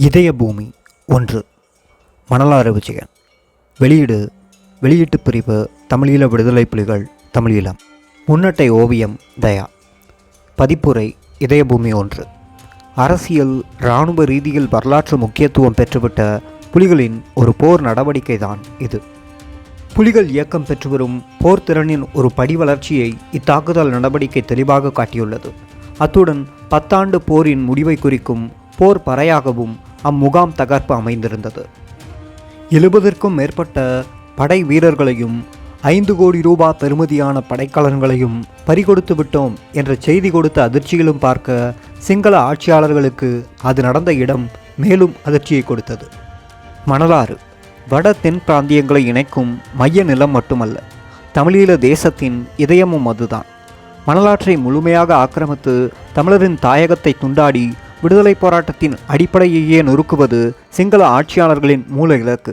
இதய பூமி 1. மணலாறு விஜயன். வெளியீட்டு பிரிவு தமிழீழ விடுதலை புலிகள் தமிழீழம். முன்னட்டை ஓவியம் தயா. பதிப்புரை இதயபூமி 1. அரசியல் இராணுவ ரீதியில் வரலாற்று முக்கியத்துவம் பெற்றுவிட்ட புலிகளின் ஒரு போர் நடவடிக்கை தான் இது. புலிகள் இயக்கம் பெற்று வரும் போர் திறனின் ஒரு படி வளர்ச்சியை இத்தாக்குதல் நடவடிக்கை தெளிவாக காட்டியுள்ளது. அத்துடன் 10 ஆண்டு போரின் முடிவை குறிக்கும் போர் பறையாகவும் அம்முகாம் தகர்ப்பு அமைந்திருந்தது. 70க்கும் மேற்பட்ட படை வீரர்களையும் 5 கோடி ரூபாய் பெறுமதியான படைக்கலன்களையும் பறிகொடுத்து விட்டோம் என்ற செய்தி கொடுத்த அதிர்ச்சியிலும் பார்க்க சிங்கள ஆட்சியாளர்களுக்கு அது நடந்த இடம் மேலும் அதிர்ச்சியை கொடுத்தது. மணலாறு வட தென் பிராந்தியங்களை இணைக்கும் மைய நிலம் மட்டுமல்ல, தமிழீழ தேசத்தின் இதயமும் அதுதான். மணலாற்றை முழுமையாக ஆக்கிரமித்து தமிழரின் தாயகத்தை துண்டாடி விடுதலை போராட்டத்தின் அடிப்படையையே நொறுக்குவது சிங்கள ஆட்சியாளர்களின் மூல இலக்கு.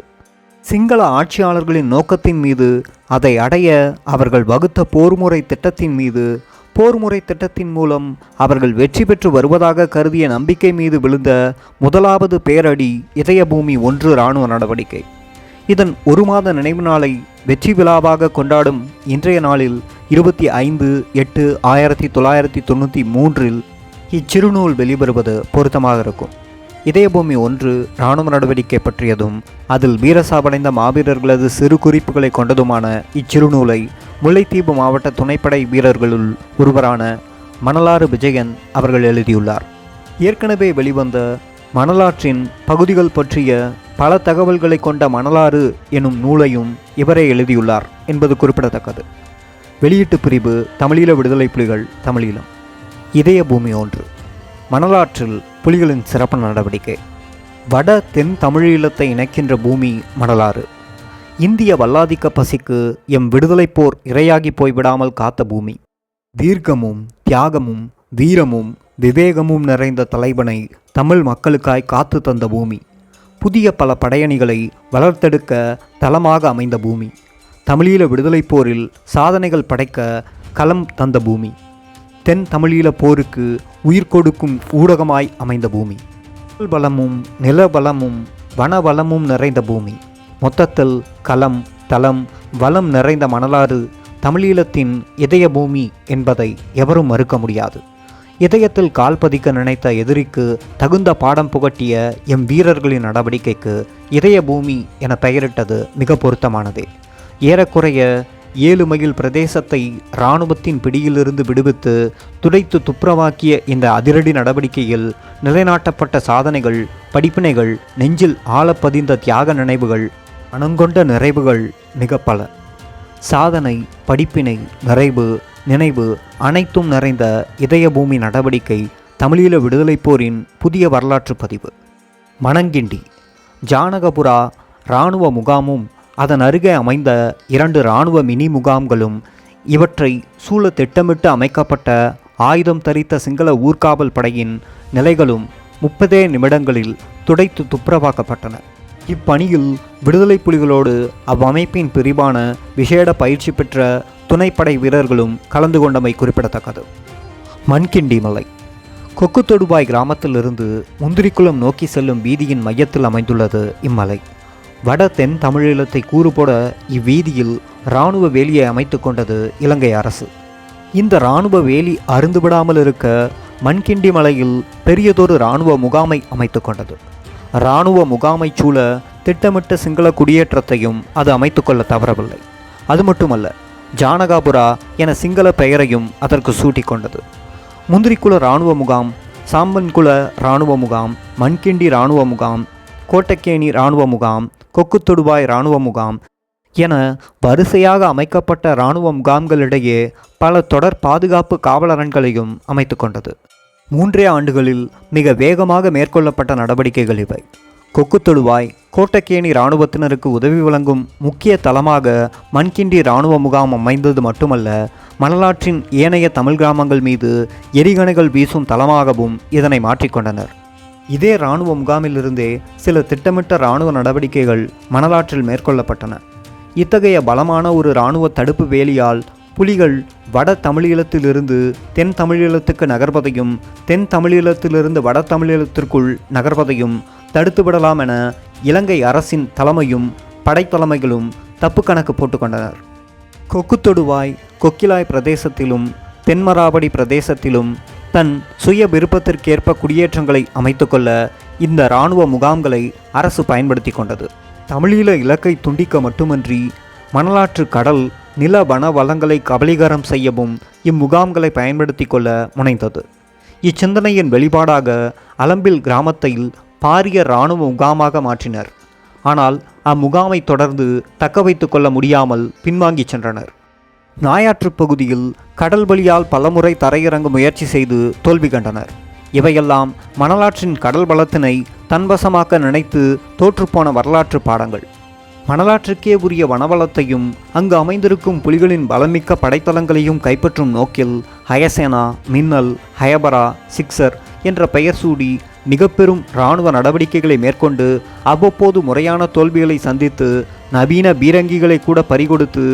சிங்கள ஆட்சியாளர்களின் நோக்கத்தின் மீது, அதை அடைய அவர்கள் வகுத்த போர்முறை திட்டத்தின் மூலம் அவர்கள் வெற்றி பெற்று வருவதாக கருதிய நம்பிக்கை மீது விழுந்த முதலாவது பேரடி இதயபூமி 1 இராணுவ நடவடிக்கை. இதன் 1 மாத நினைவு நாளை வெற்றி விழாவாக கொண்டாடும் இன்றைய நாளில் 25/8/1993 இச்சிறுநூல் வெளிவருவது பொருத்தமாக இருக்கும். இதயபூமி 1 இராணுவ நடவடிக்கை பற்றியதும் அதில் வீரசாபடைந்த மாவீரர்களது சிறு குறிப்புகளை கொண்டதுமான இச்சிறுநூலை முல்லைத்தீவு மாவட்ட துணைப்படை வீரர்களுள் ஒருவரான மணலாறு விஜயன் அவர்கள் எழுதியுள்ளார். ஏற்கனவே வெளிவந்த மணலாற்றின் பகுதிகள் பற்றிய பல தகவல்களை கொண்ட மணலாறு எனும் நூலையும் இவரே எழுதியுள்ளார் என்பது குறிப்பிடத்தக்கது. வெளியீட்டு பிரிவு தமிழீழ விடுதலை புலிகள் தமிழீழம். இதயபூமி 1 மணலாற்றில் புலிகளின் சிறப்பு நடவடிக்கை. வட தென் தமிழீழத்தை இணைக்கின்ற பூமி மணலாறு. இந்திய வல்லாதிக்க பசிக்கு எம் விடுதலை போர் இரையாகி போய்விடாமல் காத்த பூமி. தீர்க்கமும் தியாகமும் வீரமும் விவேகமும் நிறைந்த தலைவனை தமிழ் மக்களுக்காய் காத்து தந்த பூமி. புதிய பல படையணிகளை வளர்த்தெடுக்க தளமாக அமைந்த பூமி. தமிழீழ விடுதலை போரில் சாதனைகள் படைக்க களம் தந்த பூமி. தென் தமிழீழ போருக்கு உயிர் கொடுக்கும் ஊடகமாய் அமைந்த பூமி. பலமும் நிலபலமும் வனவளமும் நிறைந்த பூமி. மொத்தத்தில் களம் தளம் வளம் நிறைந்த மணலாறு தமிழீழத்தின் இதய பூமி என்பதை எவரும் மறுக்க முடியாது. இதயத்தில் கால் பதிக்க நினைத்த எதிரிக்கு தகுந்த பாடம் புகட்டிய எம் வீரர்களின் நடவடிக்கைக்கு இதய பூமி என பெயரிட்டது மிக பொருத்தமானதே. ஏறக்குறைய 7 மைல் பிரதேசத்தை இராணுவத்தின் பிடியிலிருந்து விடுவித்து துடைத்து துப்புரவாக்கிய இந்த அதிரடி நடவடிக்கையில் நிலைநாட்டப்பட்ட சாதனைகள், படிப்பினைகள், நெஞ்சில் ஆழப்பதிந்த தியாக நினைவுகள், அணங்கொண்ட நிறைவுகள் மிக பல. சாதனை, படிப்பினை, நினைவு அனைத்தும் நிறைந்த இதயபூமி நடவடிக்கை தமிழீழ விடுதலை போரின் புதிய வரலாற்று பதிவு. மணங்கிண்டி ஜானகபுரா இராணுவ முகாமும் அதன் அருகே அமைந்த 2 இராணுவ மினி முகாம்களும் இவற்றை சூழ திட்டமிட்டு அமைக்கப்பட்ட ஆயுதம் தரித்த சிங்கள ஊர்காவல் படையின் நிலைகளும் 30 நிமிடங்களில் துடைத்து துப்புரவாக்கப்பட்டன. இப்பணியில் விடுதலை புலிகளோடு அவ்வமைப்பின் பிரிவான விசேட பயிற்சி பெற்ற துணைப்படை வீரர்களும் கலந்து கொண்டமை குறிப்பிடத்தக்கது. மண்கிண்டி மலை கொக்குத்தொடுபாய் கிராமத்திலிருந்து முந்திரிக்குளம் நோக்கி செல்லும் வீதியின் மையத்தில் அமைந்துள்ளது இம்மலை. வட தென் தமிழீழத்தை கூறுபோட இவ்வீதியில் இராணுவ வேலியை அமைத்து கொண்டது இலங்கை அரசு. இந்த இராணுவ வேலி அருந்துவிடாமல் இருக்க மண்கிண்டி மலையில் பெரியதொரு இராணுவ முகாமை அமைத்து கொண்டது. இராணுவ முகாமை சூழ திட்டமிட்ட சிங்கள குடியேற்றத்தையும் அது அமைத்து கொள்ள தவறவில்லை. அது மட்டுமல்ல, ஜானகாபுரா என சிங்கள பெயரையும் அதற்கு சூட்டி கொண்டது. முந்திரிக்குள இராணுவ முகாம், சாம்பன்குள இராணுவ முகாம், மண்கிண்டி இராணுவ முகாம், கோட்டக்கேணி இராணுவ முகாம், கொக்குத்தொடுபாய் இராணுவ முகாம் என வரிசையாக அமைக்கப்பட்ட இராணுவ முகாம்களிடையே பல தொடர் பாதுகாப்பு காவலரண்களையும் அமைத்து கொண்டது. 3 ஆண்டுகளில் மிக வேகமாக மேற்கொள்ளப்பட்ட நடவடிக்கைகள் இவை. கொக்குத்தொடுவாய், கோட்டக்கேணி இராணுவத்தினருக்கு உதவி வழங்கும் முக்கிய தளமாக மண்கிண்டி இராணுவ முகாம் அமைந்தது மட்டுமல்ல, மணலாற்றின் ஏனைய தமிழ் கிராமங்கள் மீது எரிகணைகள் வீசும் தளமாகவும் இதனை மாற்றிக்கொண்டனர். இதே இராணுவ முகாமிலிருந்தே சில திட்டமிட்ட இராணுவ நடவடிக்கைகள் மணலாற்றில் மேற்கொள்ளப்பட்டன. இத்தகைய பலமான ஒரு இராணுவ தடுப்பு வேலியால் புலிகள் வட தமிழீழத்திலிருந்து தென் தமிழீழத்துக்கு நகர்வதையும் தென் தமிழீழத்திலிருந்து வட தமிழீழத்திற்குள் நகர்வதையும் தடுத்துவிடலாம் என இலங்கை அரசின் தலைமையும் படைத்தலைமைகளும் தப்பு கணக்கு போட்டுக்கொண்டனர். கொக்குத்தொடுவாய், கொக்கிலாய் பிரதேசத்திலும் தென்மராபடி பிரதேசத்திலும் தன் சுய விருப்பத்திற்கேற்ப குடியேற்றங்களை அமைத்துக்கொள்ள இந்த இராணுவ முகாம்களை அரசு பயன்படுத்தி கொண்டது. தமிழீழ இலக்கை துண்டிக்க மட்டுமன்றி மணலாற்று கடல் நில வன வளங்களை கபலீகரம் செய்யவும் இம்முகாம்களை பயன்படுத்தி கொள்ள முனைந்தது. இச்சிந்தனையின் வெளிப்பாடாக அலம்பில் கிராமத்தில் பாரிய இராணுவ முகாமாக மாற்றினர். ஆனால் அம்முகாமை தொடர்ந்து தக்க வைத்து கொள்ள முடியாமல் பின்வாங்கி சென்றனர். நாயாற்று பகுதியில் கடல் வழியால் பலமுறை தரையிறங்க முயற்சி செய்து தோல்வி கண்டனர். இவையெல்லாம் மணலாற்றின் கடல் பலத்தினை தன்வசமாக்க நினைத்து தோற்றுப்போன வரலாற்று பாடங்கள். மணலாற்றுக்கே உரிய வனவளத்தையும் அங்கு அமைந்திருக்கும் புலிகளின் பலமிக்க படைத்தளங்களையும் கைப்பற்றும் நோக்கில் ஹயசேனா, மின்னல், ஹயபரா, சிக்சர் என்ற பெயர் சூடி மிக பெரும் இராணுவ நடவடிக்கைகளை மேற்கொண்டு அவ்வப்போது முறையான தோல்விகளை சந்தித்து நவீன பீரங்கிகளை கூட பறிகொடுத்து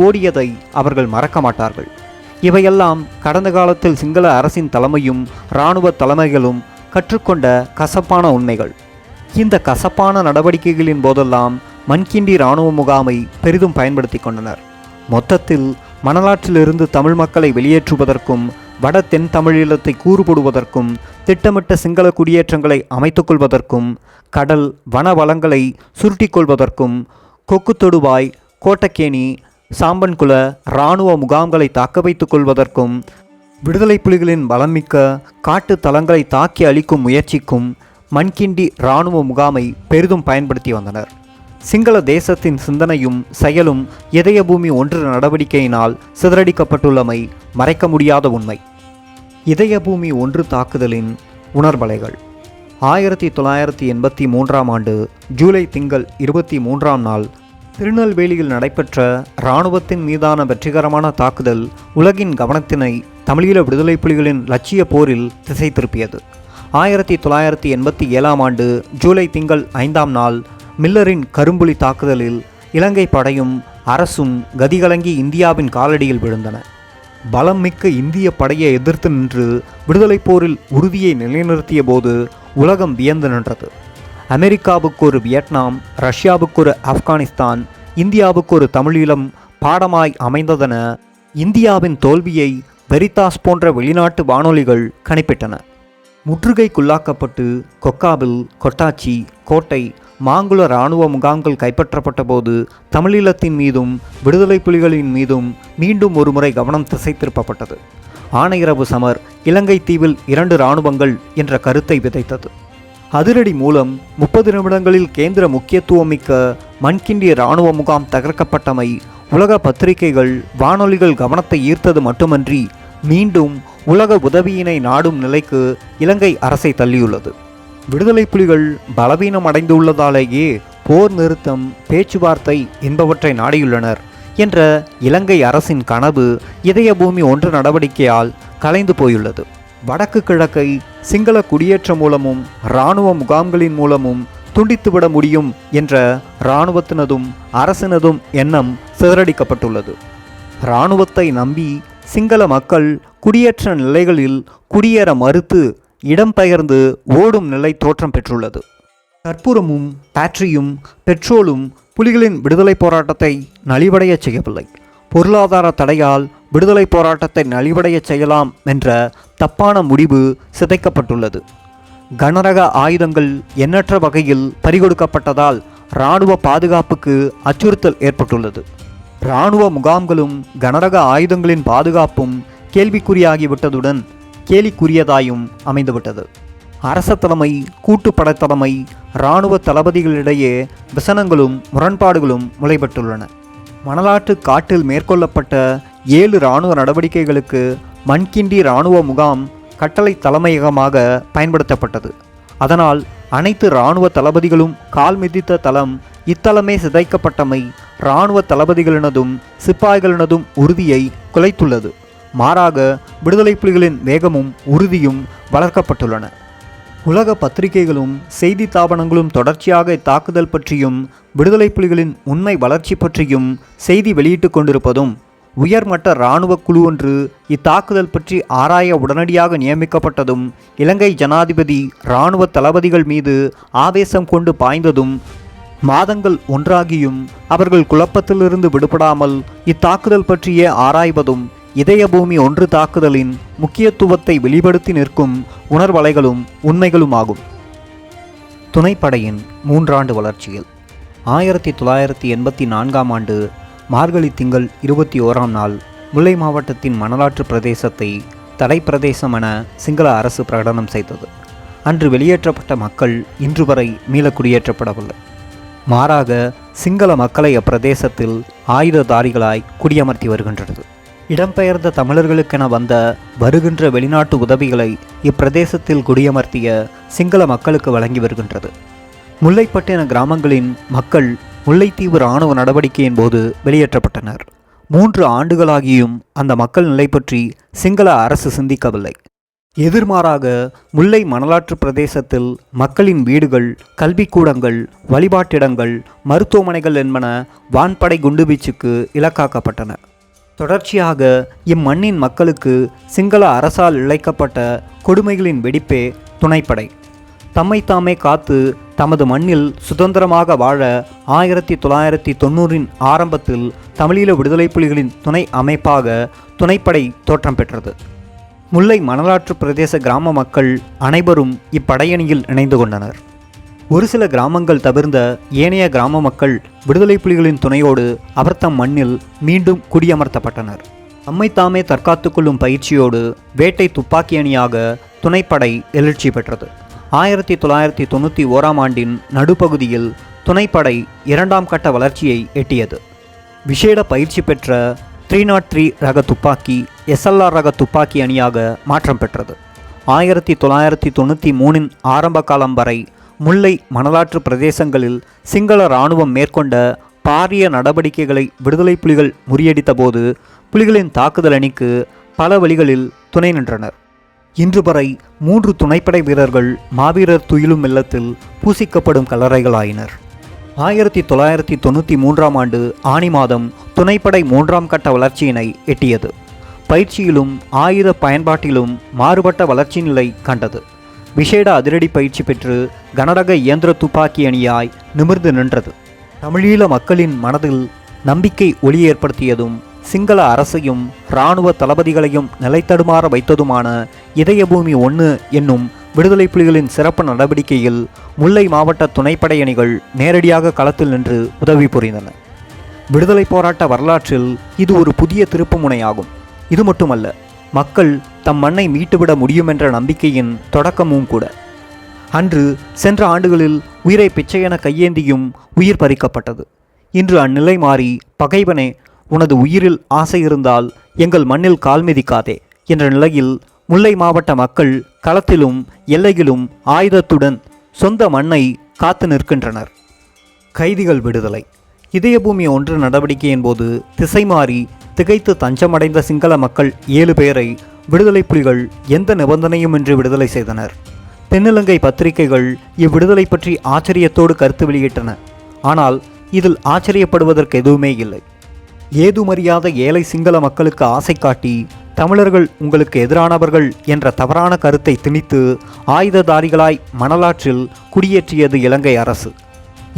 ஓடியதை அவர்கள் மறக்க மாட்டார்கள். இவையெல்லாம் கடந்த காலத்தில் சிங்கள அரசின் தலைமையும் இராணுவ தலைமைகளும் கற்றுக்கொண்ட கசப்பான உண்மைகள். இந்த கசப்பான நடவடிக்கைகளின் போதெல்லாம் மண்கிண்டி இராணுவ முகாமை பெரிதும் பயன்படுத்தி கொண்டனர். மொத்தத்தில் மணலாற்றிலிருந்து தமிழ் மக்களை வெளியேற்றுவதற்கும் வட தென் தமிழீழத்தை கூறுபடுவதற்கும் திட்டமிட்ட சிங்கள குடியேற்றங்களை அமைத்துக்கொள்வதற்கும் கடல் வன வளங்களை சுருட்டிக்கொள்வதற்கும் கொக்குத்தொடுவாய், கோட்டக்கேணி, சாம்பன்குள இராணுவ முகாம்களை தாக்க வைத்துக் கொள்வதற்கும் விடுதலை புலிகளின் பலமிக்க காட்டு தளங்களை தாக்கி அளிக்கும் முயற்சிக்கும் மண்கிண்டி இராணுவ முகாமை பெரிதும் பயன்படுத்தி வந்தனர். சிங்கள தேசத்தின் சிந்தனையும் செயலும் இதயபூமி ஒன்று நடவடிக்கையினால் சிதறடிக்கப்பட்டுள்ளமை மறைக்க முடியாத உண்மை. இதயபூமி ஒன்று தாக்குதலின் உணர்வலைகள். 1983ஆம் ஆண்டு ஜூலை திங்கள் 23ஆம் நாள் திருநெல்வேலியில் நடைபெற்ற இராணுவத்தின் மீதான வெற்றிகரமான தாக்குதல் உலகின் கவனத்தினை தமிழீழ விடுதலை புலிகளின் லட்சிய போரில் திசை திருப்பியது. 1987ஆம் ஆண்டு ஜூலை திங்கள் 5ஆம் நாள் மில்லரின் கரும்புலி தாக்குதலில் இலங்கை படையும் அரசும் கதிகலங்கி இந்தியாவின் காலடியில் விழுந்தன. பலம் மிக்க இந்திய படையை எதிர்த்து நின்று விடுதலை போரில் உறுதியை நிலைநிறுத்திய போது உலகம் வியந்து நின்றது. அமெரிக்காவுக்கு ஒரு வியட்நாம், ரஷ்யாவுக்கு ஒரு ஆப்கானிஸ்தான், இந்தியாவுக்கு ஒரு தமிழீழம் பாடமாய் அமைந்ததென இந்தியாவின் தோல்வியை வெரிதாஸ் போன்ற வெளிநாட்டு வானொலிகள் கணிப்பிட்டன. முற்றுகைக்குள்ளாக்கப்பட்டு கொக்காவில், கொட்டாச்சி, கோட்டை, மாங்குள இராணுவ முகாம்கள் கைப்பற்றப்பட்ட போது தமிழீழத்தின் மீதும் விடுதலை புலிகளின் மீதும் மீண்டும் ஒருமுறை கவனம் திசை திருப்பப்பட்டது. ஆனையிரவு சமர் இலங்கை தீவில் 2 இராணுவங்கள் என்ற கருத்தை விதைத்தது. அதிரடி மூலம் 30 நிமிடங்களில் கேந்திர முக்கியத்துவமிக்க மண்கிண்டி இராணுவ முகாம் தகர்க்கப்பட்டமை உலக பத்திரிகைகள், வானொலிகள் கவனத்தை ஈர்த்தது மட்டுமன்றி மீண்டும் உலக உதவியினை நாடும் நிலைக்கு இலங்கை அரசை தள்ளியுள்ளது. விடுதலை புலிகள் பலவீனம் அடைந்துள்ளதாலேயே போர் நிறுத்தம், பேச்சுவார்த்தை என்பவற்றை நாடியுள்ளனர் என்ற இலங்கை அரசின் கனவு இதயபூமி ஒன்று நடவடிக்கையால் கலைந்து போயுள்ளது. வடக்கு கிழக்கை சிங்கள குடியேற்றம் மூலமும் இராணுவ முகாம்களின் மூலமும் துண்டித்துவிட முடியும் என்ற இராணுவத்தினதும் அரசினதும் எண்ணம் சிதறடிக்கப்பட்டுள்ளது. இராணுவத்தை நம்பி சிங்கள மக்கள் குடியேற்ற நிலைகளில் குடியேற மறுத்து இடம்பெயர்ந்து ஓடும் நிலை தோற்றம் பெற்றுள்ளது. கற்பூரமும் பேட்டரியும் பெட்ரோலும் புலிகளின் விடுதலை போராட்டத்தை நலிவடைய செய்யவில்லை. பொருளாதார தடையால் விடுதலை போராட்டத்தை நலிவடைய செய்யலாம் என்ற தப்பான முடிவு சிதைக்கப்பட்டுள்ளது. கனரக ஆயுதங்கள் எண்ணற்ற வகையில் பறிகொடுக்கப்பட்டதால் இராணுவ பாதுகாப்புக்கு அச்சுறுத்தல் ஏற்பட்டுள்ளது. இராணுவ முகாம்களும் கனரக ஆயுதங்களின் பாதுகாப்பும் கேள்விக்குறியாகிவிட்டதுடன் கேலிக்குரியதாயும் அமைந்துவிட்டது. அரச தலைமை, கூட்டுப்படைத்தலைமை, இராணுவ தளபதிகளிடையே விசனங்களும் முரண்பாடுகளும் முளைபட்டுள்ளன. மணலாற்று காட்டில் மேற்கொள்ளப்பட்ட 7 இராணுவ நடவடிக்கைகளுக்கு மண்கிண்டி இராணுவ முகாம் கட்டளை தலைமையகமாக பயன்படுத்தப்பட்டது. அதனால் அனைத்து இராணுவ தளபதிகளும் கால் மிதித்த தளம் இத்தலமே சிதைக்கப்பட்டமை இராணுவ தளபதிகளினதும் சிப்பாய்களினதும் உறுதியை குலைத்துள்ளது. மாறாக விடுதலை புலிகளின் வேகமும் உறுதியும் வளர்க்கப்பட்டுள்ளன. உலக பத்திரிகைகளும் செய்தி தாபனங்களும் தொடர்ச்சியாக இத்தாக்குதல் பற்றியும் விடுதலை புலிகளின் உண்மை வளர்ச்சி பற்றியும் செய்தி வெளியிட்டு கொண்டிருப்பதும் உயர்மட்ட இராணுவ குழு ஒன்று இத்தாக்குதல் பற்றி ஆராய உடனடியாக நியமிக்கப்பட்டதும் இலங்கை ஜனாதிபதி இராணுவ தளபதிகள் மீது ஆவேசம் கொண்டு பாய்ந்ததும் மாதங்கள் ஒன்றாகியும் அவர்கள் குழப்பத்திலிருந்து விடுபடாமல் இத்தாக்குதல் பற்றியே ஆராய்வதும் இதயபூமி ஒன்று தாக்குதலின் முக்கியத்துவத்தை வெளிப்படுத்தி நிற்கும் உணர்வலைகளும் உண்மைகளும் ஆகும். துணைப்படையின் 3 ஆண்டு வளர்ச்சியில் 1984ஆம் ஆண்டு மார்கழி திங்கள் 21ஆம் நாள் முல்லை மாவட்டத்தின் மணலாற்று பிரதேசத்தை தடை பிரதேசம் என சிங்கள அரசு பிரகடனம் செய்தது. அன்று வெளியேற்றப்பட்ட மக்கள் இன்று வரை மீள குடியேற்றப்படவில்லை. மாறாக சிங்கள மக்களை அப்பிரதேசத்தில் ஆயுததாரிகளாய் குடியமர்த்தி வருகின்றது. இடம்பெயர்ந்த தமிழர்களுக்கென வந்த வருகின்ற வெளிநாட்டு உதவிகளை இப்பிரதேசத்தில் குடியமர்த்திய சிங்கள மக்களுக்கு வழங்கி வருகின்றது. முல்லைப்பட்டின கிராமங்களின் மக்கள் முல்லைத்தீவு இராணுவ நடவடிக்கையின் போது வெளியேற்றப்பட்டனர். 3 ஆண்டுகளாகியும் அந்த மக்கள் நிலை பற்றி சிங்கள அரசு சிந்திக்கவில்லை. எதிர்மாறாக முல்லை மணலாற்று பிரதேசத்தில் மக்களின் வீடுகள், கல்விக்கூடங்கள், வழிபாட்டிடங்கள், மருத்துவமனைகள் என்பன வான்படை குண்டுவீச்சுக்கு இலக்காக்கப்பட்டன. தொடர்ச்சியாக இம்மண்ணின் மக்களுக்கு சிங்கள அரசால் இழைக்கப்பட்ட கொடுமைகளின் வெடிப்பே துணைப்படை. தம்மைத்தாமே காத்து தமது மண்ணில் சுதந்திரமாக வாழ 1990இன் ஆரம்பத்தில் தமிழீழ விடுதலை புலிகளின் துணை அமைப்பாக துணைப்படை தோற்றம் பெற்றது. முல்லை மணலாற்று பிரதேச கிராம மக்கள் அனைவரும் இப்படையணியில் இணைந்து கொண்டனர். ஒரு சில கிராமங்கள் தவிர்ந்த ஏனைய கிராம மக்கள் விடுதலை புலிகளின் துணையோடு அவர் தம் மண்ணில் மீண்டும் குடியமர்த்தப்பட்டனர். தம்மைத்தாமே தற்காத்து கொள்ளும் பயிற்சியோடு வேட்டை துப்பாக்கி அணியாக துணைப்படை எழுச்சி பெற்றது. 1991ஆம் ஆண்டின் நடுப்பகுதியில் துணைப்படை 2ஆம் கட்ட வளர்ச்சியை எட்டியது. விசேட பயிற்சி பெற்ற 303 ரக துப்பாக்கி SLR ரக துப்பாக்கி அணியாக மாற்றம் பெற்றது. 1993இன் ஆரம்ப காலம் வரை முல்லை மணலாற்று பிரதேசங்களில் சிங்கள இராணுவம் மேற்கொண்ட பாரிய நடவடிக்கைகளை விடுதலை புலிகள் முறியடித்த போது புலிகளின் தாக்குதல் அணிக்கு பல வழிகளில் துணை நின்றனர். இன்று வரை 3 துணைப்படை வீரர்கள் மாவீரர் துயிலும் இல்லத்தில் பூசிக்கப்படும் கல்லறைகளாயினர். 1993ஆம் ஆண்டு ஆனி மாதம் துணைப்படை 3ஆம் கட்ட வளர்ச்சியினை எட்டியது. பயிற்சியிலும் ஆயுத பயன்பாட்டிலும் மாறுபட்ட வளர்ச்சி நிலை கண்டது. விசேட அதிரடி பயிற்சி பெற்று கனரக இயந்திர துப்பாக்கி அணியாய் நிமிர்ந்து நின்றது. தமிழீழ மக்களின் மனதில் நம்பிக்கை ஒளி ஏற்படுத்தியதும் சிங்கள அரசையும் இராணுவ தளபதிகளையும் நிலைத்தடுமாற வைத்ததுமான இதயபூமி 1 என்னும் விடுதலை புலிகளின் சிறப்பு நடவடிக்கையில் முல்லை மாவட்ட துணைப்படை அணிகள் நேரடியாக களத்தில் நின்று உதவி புரிந்தன. விடுதலை போராட்ட வரலாற்றில் இது ஒரு புதிய திருப்பு முனையாகும். இது மட்டுமல்ல, மக்கள் தம் மண்ணை மீட்டுவிட முடியும் என்ற நம்பிக்கையின் தொடக்கமும் கூட. அன்று சென்ற ஆண்டுகளில் உயிரை பிச்சையென கையேந்தியும் உயிர் பறிக்கப்பட்டது. இன்று அந்நிலை மாறி, பகைவனே, உனது உயிரில் ஆசை இருந்தால் எங்கள் மண்ணில் கால் மிதிக்காதே என்ற நிலையில் முல்லை மாவட்ட மக்கள் களத்திலும் எல்லையிலும் ஆயுதத்துடன் சொந்த மண்ணை காத்து நிற்கின்றனர். கைதிகள் விடுதலை. இதயபூமி 1 நடவடிக்கையின் போது திசை மாறி திகைத்து தஞ்சமடைந்த சிங்கள மக்கள் 7 பேரை விடுதலை புலிகள் எந்த நிபந்தனையுமின்றி விடுதலை செய்தனர். தென்னிலங்கை பத்திரிகைகள் இவ்விடுதலை பற்றி ஆச்சரியத்தோடு கருத்து வெளியிட்டன. ஆனால் இதில் ஆச்சரியப்படுவதற்கு எதுவுமே இல்லை. ஏதுமறியாத ஏழை சிங்கள மக்களுக்கு ஆசை காட்டி தமிழர்கள் உங்களுக்கு எதிரானவர்கள் என்ற தவறான கருத்தை திணித்து ஆயுததாரிகளாய் மணலாற்றில் குடியேற்றியது இலங்கை அரசு.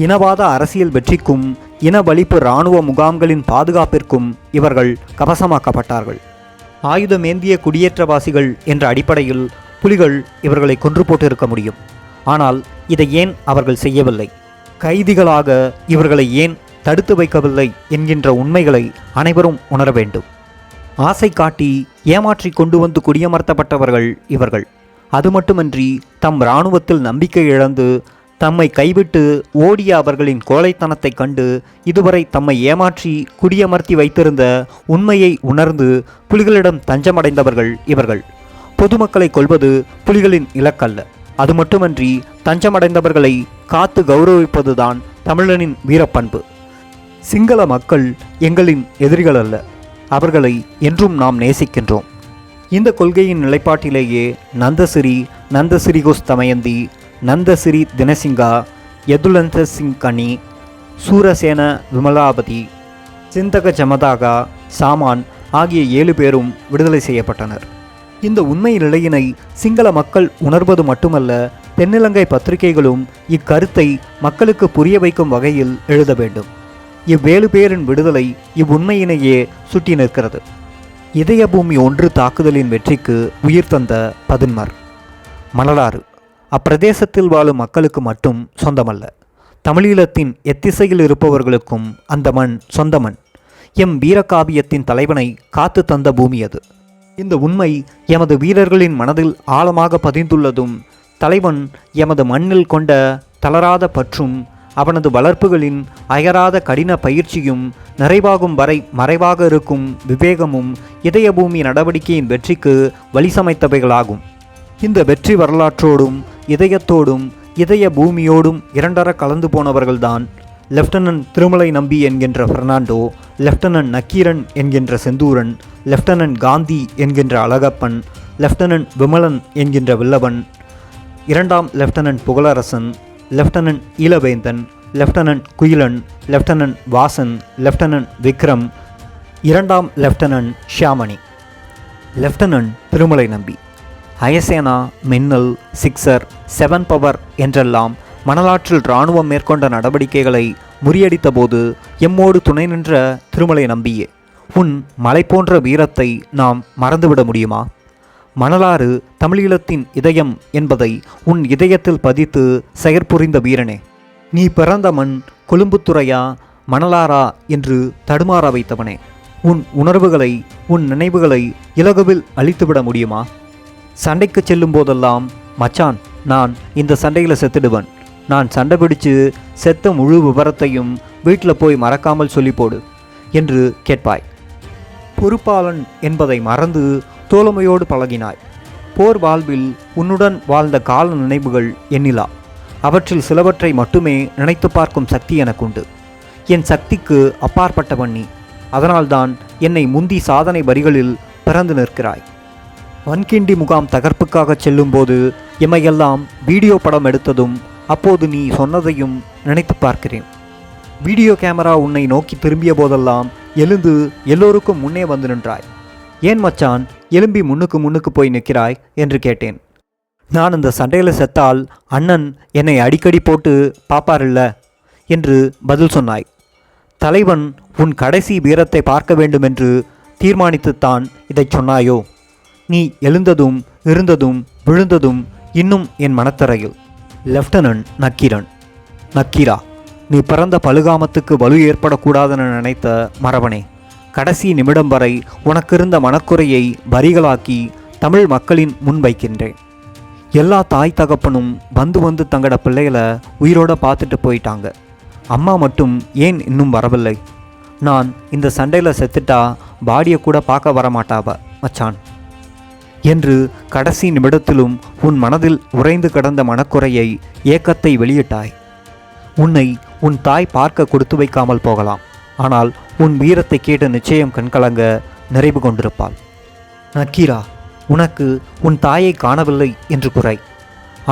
இனவாத அரசியல் வெற்றிக்கும் இனவழிப்பு இராணுவ முகாம்களின் பாதுகாப்பிற்கும் இவர்கள் கவசமாக்கப்பட்டார்கள். ஆயுதமேந்திய குடியேற்றவாசிகள் என்ற அடிப்படையில் புலிகள் இவர்களை கொன்று போட்டிருக்க முடியும். ஆனால் இதை ஏன் அவர்கள் செய்யவில்லை? கைதிகளாக இவர்களை ஏன் தடுத்து வைக்கவில்லை என்கின்ற உண்மைகளை அனைவரும் உணர வேண்டும். ஆசை காட்டி ஏமாற்றி கொண்டு வந்து குடியமர்த்தப்பட்டவர்கள் இவர்கள். அது மட்டுமின்றி தம் இராணுவத்தில் நம்பிக்கை இழந்து தம்மை கைவிட்டு ஓடிய அவர்களின் கோழைத்தனத்தை கண்டு இதுவரை தம்மை ஏமாற்றி குடியமர்த்தி வைத்திருந்த உண்மையை உணர்ந்து புலிகளிடம் தஞ்சமடைந்தவர்கள் இவர்கள். பொதுமக்களை கொல்வது புலிகளின் இலக்கல்ல. அது மட்டுமன்றி தஞ்சமடைந்தவர்களை காத்து கௌரவிப்பதுதான் தமிழனின் வீரப்பண்பு. சிங்கள மக்கள் எங்களின் எதிரிகள் அல்ல, அவர்களை என்றும் நாம் நேசிக்கின்றோம். இந்த கொள்கையின் நிலைப்பாட்டிலேயே நந்தசிரிகோஸ் தமயந்தி, நந்தசிரி தினசிங்கா, யதுலந்த சிங் கனி, சூரசேன விமலாபதி, சிந்தக ஜமதாகா, சாமான் ஆகிய 7 பேரும் விடுதலை செய்யப்பட்டனர். இந்த உண்மை நிலையினை சிங்கள மக்கள் உணர்வது மட்டுமல்ல, தென்னிலங்கை பத்திரிகைகளும் இக்கருத்தை மக்களுக்கு புரிய வைக்கும் வகையில் எழுத வேண்டும். இவ்7 பேரின் விடுதலை இவ்வுண்மையினையே சுட்டி நிற்கிறது. இதயபூமி 1 தாக்குதலின் வெற்றிக்கு உயிர் தந்த பதின்மர். மணலாறு அப்பிரதேசத்தில் வாழும் மக்களுக்கு மட்டும் சொந்தமல்ல, தமிழீழத்தின் எத்திசையில் இருப்பவர்களுக்கும் அந்த மண் சொந்த மண். எம் வீரகாவியத்தின் தலைவனை காத்து தந்த பூமி அது. இந்த உண்மை எமது வீரர்களின் மனதில் ஆழமாக பதிந்துள்ளதும், தலைவன் எமது மண்ணில் கொண்ட தளராத பற்றும் அவனது வளர்ப்புகளின் அயராத கடின பயிற்சியும் நிறைவாகும் வரை மறைவாக இருக்கும் விவேகமும் இதயபூமி நடவடிக்கையின் வெற்றிக்கு வழி சமைத்தவைகளாகும். இந்த வெற்றி வரலாற்றோடும் இதயத்தோடும் இதய பூமியோடும் இரண்டர கலந்து போனவர்கள்தான் லெப்டினன்ட் திருமலை நம்பி என்கின்ற பெர்னாண்டோ, லெப்டினன்ட் நக்கீரன் என்கின்ற செந்தூரன், லெப்டினன்ட் காந்தி என்கின்ற அழகப்பன், லெப்டினன்ட் விமலன் என்கின்ற வில்லவன், 2ஆம் lieutenant Pugalarasan, lieutenant Eelavendan, lieutenant Kuyilan, lieutenant Vasan, lieutenant Vikram, 2ஆம் லெப்டினன்ட் ஷியாமணி. லெப்டினன்ட் திருமலை நம்பி அயசேனா, மின்னல், சிக்சர், 7 பவர் என்றெல்லாம் மணலாற்றில் இராணுவம் மேற்கொண்ட நடவடிக்கைகளை முறியடித்த போது எம்மோடு துணை நின்ற திருமலை நம்பியே, உன் மலை போன்ற வீரத்தை நாம் மறந்துவிட முடியுமா? மணலாறு தமிழீழத்தின் இதயம் என்பதை உன் இதயத்தில் பதித்து செயற்புரிந்த வீரனே, நீ பிறந்த மண் கொழும்புத்துறையா மணலாரா என்று தடுமாற வைத்தவனே, உன் உணர்வுகளை உன் நினைவுகளை இலகுவில் அழித்துவிட முடியுமா? சண்டைக்கு செல்லும் போதெல்லாம், மச்சான் நான் இந்த சண்டையில் செத்துடுவன், நான் சண்டை பிடிச்சு செத்த முழு விவரத்தையும் வீட்டில் போய் மறக்காமல் சொல்லி போடு என்று கேட்பாய். பொறுப்பாளன் என்பதை மறந்து தோழமையோடு பழகினாய். போர் வாழ்வில் உன்னுடன் வாழ்ந்த கால நினைவுகள் எண்ணிலா. அவற்றில் சிலவற்றை மட்டுமே நினைத்து பார்க்கும் சக்தி எனக்குண்டு. என் சக்திக்கு அப்பாற்பட்டவன் நீ. அதனால்தான் என்னை முந்தி சாதனை வரிகளில் பிறந்து நிற்கிறாய். வன்கிண்டி முகாம் தகர்ப்புக்காக செல்லும்போது எம்மையெல்லாம் வீடியோ படம் எடுத்ததும் அப்போது நீ சொன்னதையும் நினைத்து பார்க்கிறேன். வீடியோ கேமரா உன்னை நோக்கி திரும்பிய போதெல்லாம் எழுந்து எல்லோருக்கும் முன்னே வந்து நின்றாய். ஏன் மச்சான் எலும்பி முன்னுக்கு போய் நிற்கிறாய் என்று கேட்டேன். நான் இந்த சண்டையில் செத்தால் அண்ணன் என்னை அடிக்கடி போட்டு பாப்பாரில்ல என்று பதில் சொன்னாய். தலைவன் உன் கடைசி வீரத்தை பார்க்க வேண்டுமென்று தீர்மானித்துத்தான் இதை சொன்னாயோ? நீ எழுந்ததும் இருந்ததும் விழுந்ததும் இன்னும் என் மனத்தரையில். லெப்டினன்ட் நக்கீரன். நக்கீரா, நீ பிறந்த பழுகாமத்துக்கு வலு ஏற்படக்கூடாதென நினைத்த மரவனே, கடைசி நிமிடம் வரை உனக்கிருந்த மனக்குறையை வரிகளாக்கி தமிழ் மக்களின் முன் வைக்கின்றேன். எல்லா தாய் தகப்பனும் வந்து தங்கட பிள்ளைகளை உயிரோட பார்த்துட்டு போயிட்டாங்க. அம்மா மட்டும் ஏன் இன்னும் வரவில்லை? நான் இந்த சண்டையில் செத்துட்டா பாடியை கூட பார்க்க வரமாட்டாவ மச்சான் என்று கடைசி நிமிடத்திலும் உன் மனதில் உறைந்து கிடந்த மனக்குறையை, ஏக்கத்தை வெளியிட்டாய். உன்னை உன் தாய் பார்க்க கொடுத்து வைக்காமல் போகலாம். ஆனால் உன் வீரத்தை கேட்டு நிச்சயம் கண்கலங்க நிறைவு கொண்டிருப்பாள். நக்கீரா, உனக்கு உன் தாயை காணவில்லை என்று குறை.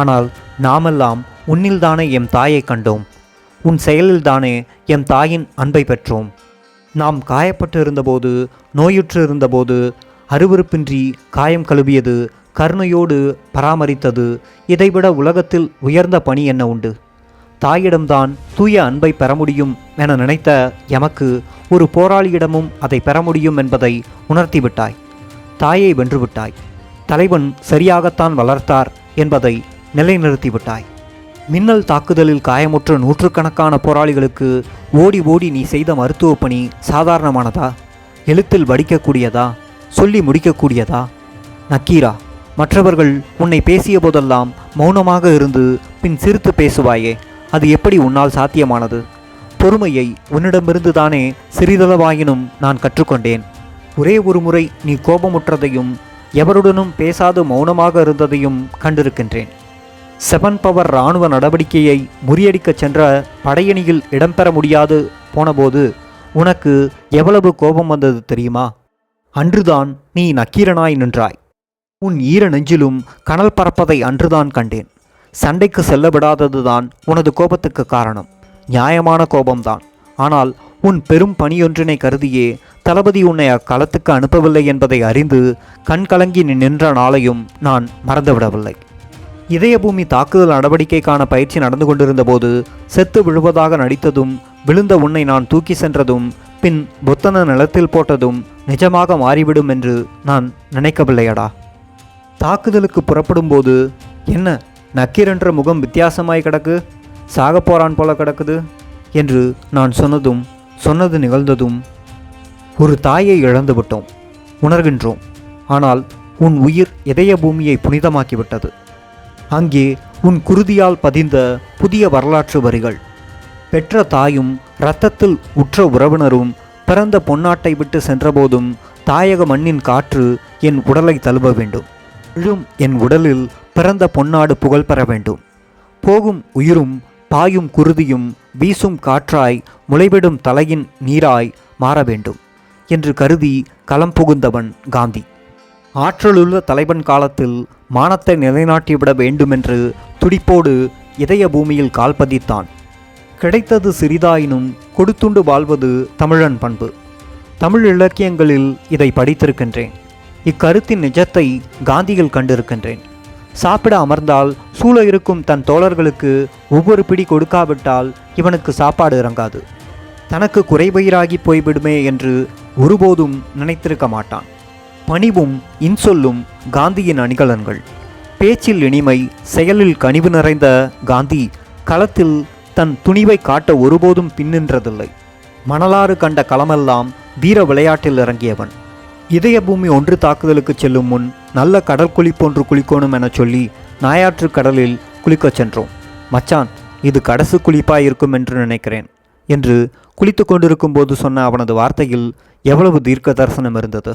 ஆனால் நாமெல்லாம் உன்னில்தானே எம் தாயை கண்டோம். உன் செயலில்தானே எம் தாயின் அன்பை பெற்றோம். நாம் காயப்பட்டு இருந்தபோது, நோயுற்று இருந்தபோது அருவருப்பின்றி காயம் கழுவியது, கருணையோடு பராமரித்தது, இதைவிட உலகத்தில் உயர்ந்த பணி என்ன உண்டு? தாயிடம்தான் தூய அன்பை பெற முடியும் என நினைத்த எமக்கு ஒரு போராளியிடமும் அதை பெற முடியும் என்பதை உணர்த்திவிட்டாய். தாயை வென்றுவிட்டாய். தலைவன் சரியாகத்தான் வளர்த்தார் என்பதை நிலைநிறுத்திவிட்டாய். மின்னல் தாக்குதலில் காயமுற்ற நூற்றுக்கணக்கான போராளிகளுக்கு ஓடி நீ செய்த மருத்துவ பணி சாதாரணமானதா? எழுத்தில் வடிக்கக்கூடியதா? சொல்லி முடிக்கக்கூடியதா? நக்கீரா, மற்றவர்கள் உன்னை பேசிய போதெல்லாம் மௌனமாக இருந்து பின் சிரித்து பேசுவாயே, அது எப்படி உன்னால் சாத்தியமானது? பொறுமையை உன்னிடமிருந்து தானே சிறிதளவாயினும் நான் கற்றுக்கொண்டேன். ஒரே ஒரு முறை நீ கோபமுற்றதையும் எவருடனும் பேசாது மௌனமாக இருந்ததையும் கண்டிருக்கின்றேன். 7 பவர் இராணுவ நடவடிக்கையை முறியடிக்கச் சென்ற படையணியில் இடம்பெற முடியாது போனபோது உனக்கு எவ்வளவு கோபம் வந்தது தெரியுமா? அன்றுதான் நீ நக்கீரனாய் நின்றாய். உன் ஈர நெஞ்சிலும் கனல் பறப்பதை அன்றுதான் கண்டேன். சண்டைக்கு செல்ல விடாததுதான் உனது கோபத்துக்கு காரணம். நியாயமான கோபம்தான். ஆனால் உன் பெரும் பணியொன்றினை கருதியே தளபதி உன்னை அக்களத்துக்கு அனுப்பவில்லை என்பதை அறிந்து கண்கலங்கி நின்ற நாளையும் நான் மறந்துவிடவில்லை. இதயபூமி தாக்குதல் நடவடிக்கைக்கான பயிற்சி நடந்து கொண்டிருந்த போது செத்து விழுவதாக நடித்ததும், விழுந்த உன்னை நான் தூக்கி சென்றதும், பின் பொத்தன நிலத்தில் போட்டதும் நிஜமாக மாறிவிடும் என்று நான் நினைக்கவில்லையடா. தாக்குதலுக்கு புறப்படும் போது என்ன நக்கீரென்ற முகம் வித்தியாசமாய் கிடக்கு, சாகப்போறான் போல கிடக்குது என்று நான் சொன்னது நிகழ்ந்ததும், ஒரு தாயை இழந்துவிட்டோம், உணர்கின்றோம். ஆனால் உன் உயிர் இதய பூமியை புனிதமாக்கிவிட்டது. அங்கே உன் குருதியால் பதிந்த புதிய வரலாற்று வரிகள். பெற்ற தாயும் இரத்தத்தில் உற்ற உறவினரும் பிறந்த பொன்னாட்டை விட்டு சென்றபோதும் தாயக மண்ணின் காற்று என் உடலை தழுவ வேண்டும். விழும் என் உடலில் பிறந்த பொன்னாடு புகழ் பெற வேண்டும். போகும் உயிரும் பாயும் குருதியும் வீசும் காற்றாய் முளைவிடும் தலையின் நீராய் மாற வேண்டும் என்று கருதி களம் புகுந்தவன் காந்தி. ஆற்றலுள்ள தலைவன் காலத்தில் மானத்தை நிலைநாட்டிவிட வேண்டுமென்று துடிப்போடு இதய பூமியில் கால் பதித்தான். கிடைத்தது சிறிதாயினும் கொடுத்துண்டு வாழ்வது தமிழன் பண்பு. தமிழ் இலக்கியங்களில் இதை படித்திருக்கின்றேன். இக்கருத்தின் நிஜத்தை காந்தியில் கண்டிருக்கின்றேன். சாப்பிட அமர்ந்தால் சூழ இருக்கும் தன் தோழர்களுக்கு ஒவ்வொரு பிடி கொடுக்காவிட்டால் இவனுக்கு சாப்பாடு இறங்காது. தனக்கு குறைவயிறாகி போய்விடுமே என்று ஒருபோதும் நினைத்திருக்க மாட்டான். பணிவும் இன்சொல்லும் காந்தியின் அணிகலன்கள். பேச்சில் இனிமை, செயலில் கனிவு நிறைந்த காந்தி களத்தில் தன் துணிவை காட்ட ஒருபோதும் பின்னின்றதில்லை. மணலாறு கண்ட களமெல்லாம் வீர விளையாட்டில் இறங்கியவன். இதயபூமி 1 தாக்குதலுக்கு செல்லும் முன் நல்ல கடற்குளிப்பொன்று குளிக்கணும் என சொல்லி நாயாற்று கடலில் குளிக்கச் சென்றோம். மச்சான், இது கடைசி குளிப்பாயிருக்கும் என்று நினைக்கிறேன் என்று குளித்து கொண்டிருக்கும் போது சொன்ன அவனது வார்த்தையில் எவ்வளவு தீர்க்க தரிசனம் இருந்தது.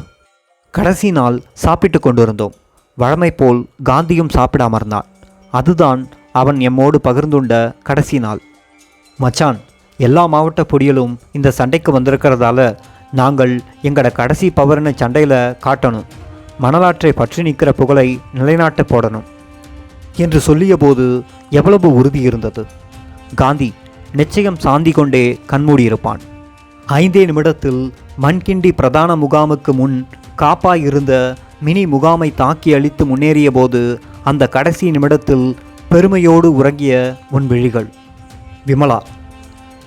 கடைசி நாள் சாப்பிட்டு கொண்டிருந்தோம். வழமை போல் காந்தியும் சாப்பிட அமர்ந்தான். அதுதான் அவன் எம்மோடு பகிர்ந்துண்ட கடைசி நாள். மச்சான், எல்லா மாவட்ட பொடியலும் இந்த சண்டைக்கு வந்திருக்கிறதால நாங்கள் எங்கட கடைசி பவர்னு சண்டையில் காட்டணும், மணலாற்றை பற்றி நிற்கிற புகழை நிலைநாட்ட போடணும் என்று சொல்லிய போது எவ்வளவு உறுதி இருந்தது. காந்தி நிச்சயம் சாந்தி கொண்டே கண்மூடியிருப்பான். 5 நிமிடத்தில் மண்கிண்டி பிரதான முகாமுக்கு முன் காப்பாயிருந்த மினி முகாமை தாக்கி அழித்து முன்னேறிய போது அந்த கடைசி நிமிடத்தில் பெருமையோடு உறங்கிய உன் விழிகள். விமலா,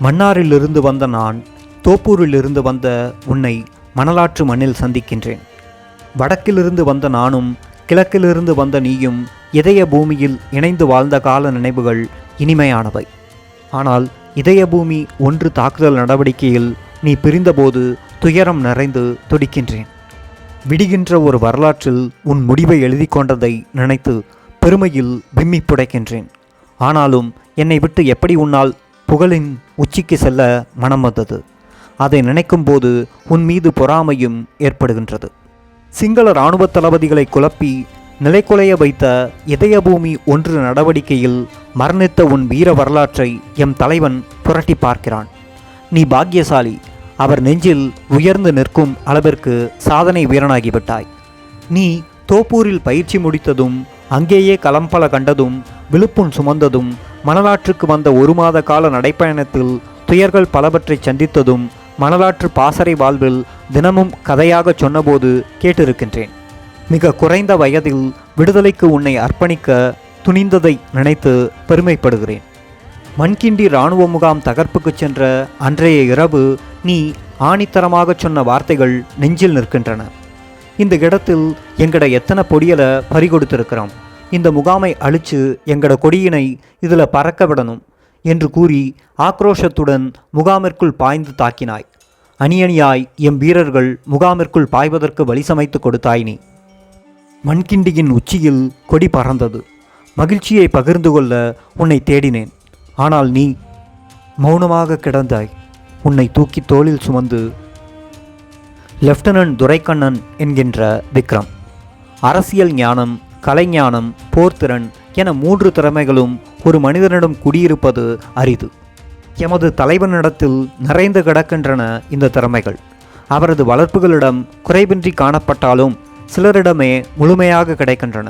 மன்னாரிலிருந்து வந்த நான் தோப்பூரிலிருந்து வந்த உன்னை மணலாற்று மண்ணில் சந்திக்கின்றேன். வடக்கிலிருந்து வந்த நானும் கிழக்கிலிருந்து வந்த நீயும் இதய பூமியில் இணைந்து வாழ்ந்த கால நினைவுகள் இனிமையானவை. ஆனால் இதயபூமி 1 தாக்குதல் நடவடிக்கையில் நீ பிரிந்தபோது துயரம் நிறைந்து துடிக்கின்றேன். விடுகின்ற ஒரு வரலாற்றில் உன் முடிவை எழுதி கொண்டதை நினைத்து பெருமையில் விம்மி புடைக்கின்றேன். ஆனாலும் என்னை விட்டு எப்படி உன்னால் புகழின் உச்சிக்கு செல்ல மனம் வந்தது. அதை நினைக்கும் போது உன் மீது பொறாமையும் ஏற்படுகின்றது. சிங்கள இராணுவ தளபதிகளை குழப்பி நிலைக்குலைய வைத்த இதயபூமி 1 நடவடிக்கையில் மரணித்த உன் வீர வரலாற்றை எம் தலைவன் புரட்டி பார்க்கிறான். நீ பாக்கியசாலி. அவர் நெஞ்சில் உயர்ந்து நிற்கும் அளவிற்கு சாதனை வீரனாகிவிட்டாய். நீ தோப்பூரில் பயிற்சி முடித்ததும், அங்கேயே களம்பல கண்டதும், விழுப்புண் சுமந்ததும், மணலாற்றுக்கு வந்த 1 மாத கால நடைப்பயணத்தில் துயர்கள் பலவற்றை சந்தித்ததும், மணலாற்று பாசறை வாழ்வில் தினமும் கதையாக சொன்னபோது கேட்டிருக்கின்றேன். மிக குறைந்த வயதில் விடுதலைக்கு உன்னை அர்ப்பணிக்க துணிந்ததை நினைத்து பெருமைப்படுகிறேன். மண்கிண்டி இராணுவ முகாம் தகர்ப்புக்கு சென்ற அன்றைய இரவு நீ ஆணித்தரமாக சொன்ன வார்த்தைகள் நெஞ்சில் நிற்கின்றன. இந்த இடத்தில் எங்கட எத்தனை பொடியலை பறிகொடுத்திருக்கிறோம், இந்த முகாமை அழிச்சு எங்கட கொடியினை இதில் பறக்க விடணும் என்று கூறி ஆக்ரோஷத்துடன் முகாமிற்குள் பாய்ந்து தாக்கினாய். அணியணியாய் எம் வீரர்கள் முகாமிற்குள் பாய்வதற்கு வழி சமைத்து கொடுத்தாய். நீ மண்கிண்டியின் உச்சியில் கொடி பறந்தது. மகிழ்ச்சியை பகிர்ந்து கொள்ள உன்னை தேடினேன். ஆனால் நீ மௌனமாக கிடந்தாய். உன்னை தூக்கி தோளில் சுமந்து லெப்டினன்ட் துரைக்கண்ணன் என்கின்ற விக்ரம். அரசியல் ஞானம், கலைஞானம், போர்த்திறன் என 3 திறமைகளும் ஒரு மனிதனிடம் குடியிருப்பது அரிது. எமது தலைவனிடத்தில் நிறைந்து கிடக்கின்றன இந்த திறமைகள். அவரது வளர்ப்புகளிடம் குறைவின்றி காணப்பட்டாலும் சிலரிடமே முழுமையாக கிடைக்கின்றன.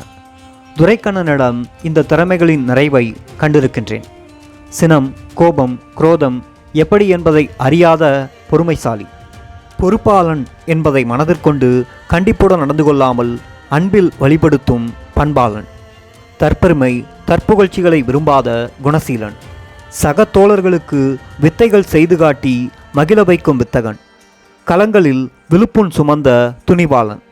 துரைக்கண்ணனிடம் இந்த திறமைகளின் நிறைவை கண்டிருக்கின்றேன். சினம், கோபம், குரோதம் எப்படி என்பதை அறியாத பொறுமைசாலி. பொறுப்பாளன் என்பதை மனதிற்கொண்டு கண்டிப்புடன் நடந்து கொள்ளாமல் அன்பில் வழிபடுத்தும் பண்பாளன். தற்பெருமை தற்புகழ்ச்சிகளை விரும்பாத குணசீலன். சக தோழர்களுக்கு வித்தைகள் செய்து காட்டி மகிழ வைக்கும் வித்தகன். களங்களில் விழுப்புண் சுமந்த துணிவாளன்.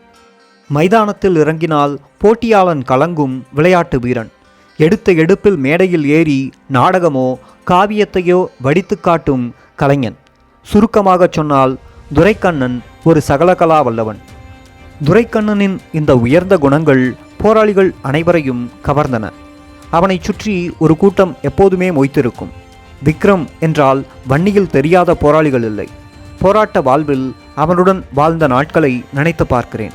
மைதானத்தில் இறங்கினால் போட்டியாளன் கலங்கும் விளையாட்டு வீரன். எடுத்த எடுப்பில் மேடையில் ஏறி நாடகமோ காவியத்தையோ வடித்து காட்டும் கலைஞன். சுருக்கமாகச் சொன்னால் துரைக்கண்ணன் ஒரு சகலகலா வல்லவன். துரைக்கண்ணனின் இந்த உயர்ந்த குணங்கள் போராளிகள் அனைவரையும் கவர்ந்தன. அவனை சுற்றி ஒரு கூட்டம் எப்போதுமே மொய்த்திருக்கும். விக்ரம் என்றால் வன்னியில் தெரியாத போராளிகள் இல்லை. போராட்ட வாழ்வில் அவனுடன் வாழ்ந்த நாட்களை நினைத்து பார்க்கிறேன்.